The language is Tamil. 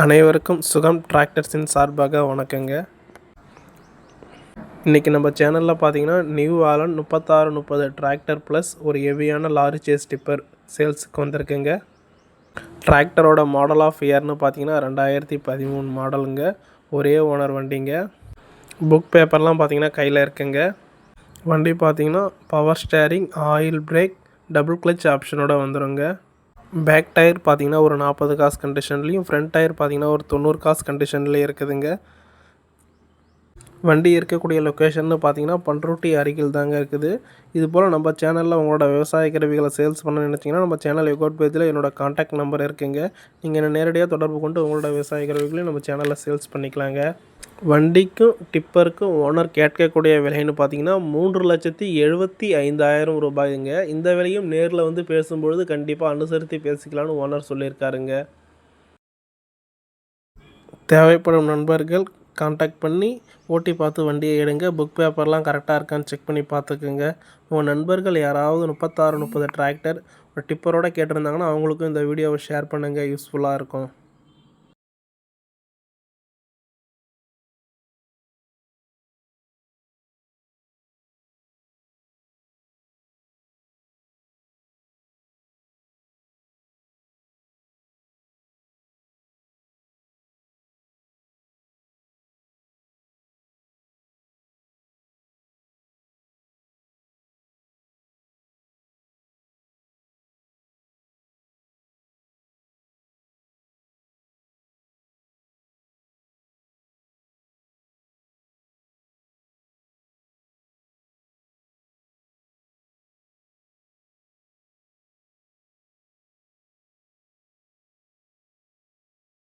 அனைவருக்கும் சுகம் டிராக்டர்ஸின் சார்பாக வணக்கங்க. இன்றைக்கி நம்ம சேனலில் பார்த்தீங்கன்னா நியூ ஆலன் 3630 டிராக்டர் ப்ளஸ் ஒரு ஹெவியான லாரி சேஸ் டிப்பர் சேல்ஸுக்கு வந்திருக்குங்க. டிராக்டரோட மாடல் ஆஃப் இயர்னு பார்த்தீங்கன்னா 2013 மாடலுங்க. ஒரே ஓனர் வண்டிங்க. புக் பேப்பர்லாம் பார்த்தீங்கன்னா கையில் இருக்குங்க. வண்டி பார்த்தீங்கன்னா power steering, oil brake, double clutch ஆப்ஷனோட வந்துடுங்க. பேக் டயர் பார்த்தீங்கன்னா ஒரு 40 காசு கண்டிஷன்லேயும், ஃப்ரண்ட் டயர் பார்த்தீங்கன்னா ஒரு 90 காசு கண்டிஷன்லேயும் இருக்குதுங்க. வண்டி இருக்கக்கூடிய லொக்கேஷன்னு பார்த்தீங்கன்னா பண்ருட்டி அருகில் தாங்க இருக்குது. இதுபோல் நம்ம சேனலில் உங்களோட விவசாய கருவிகளை சேல்ஸ் பண்ண நினச்சிங்கன்னா நம்ம சேனல் எகோட் பேஜில் என்னோட கான்டாக்ட் நம்பர் இருக்குங்க. நீங்கள் என்ன நேரடியாக தொடர்பு கொண்டு உங்களோட விவசாய கருவிகளையும் நம்ம சேனலில் சேல்ஸ் பண்ணிக்கலாங்க. வண்டிக்கும் டிப்பருக்கும் ஓனர் கேட்கக்கூடிய விலைன்னு பார்த்தீங்கன்னா 3,75,000 ரூபாய்ங்க. இந்த விலையும் நேரில் வந்து பேசும்பொழுது கண்டிப்பாக அனுசரித்து பேசிக்கலான்னு ஓனர் சொல்லியிருக்காருங்க. தேவைப்படும் நண்பர்கள் கான்டாக்ட் பண்ணி ஓட்டி பார்த்து வண்டியை எடுங்க. புக் பேப்பர்லாம் கரெக்டாக இருக்கான்னு செக் பண்ணி பார்த்துக்குங்க. உங்கள் நண்பர்கள் யாராவது 3630 டிராக்டர் ஒரு டிப்பரோடு கேட்டிருந்தாங்கன்னா அவங்களுக்கும் இந்த வீடியோவை ஷேர் பண்ணுங்கள். யூஸ்ஃபுல்லாக இருக்கும்.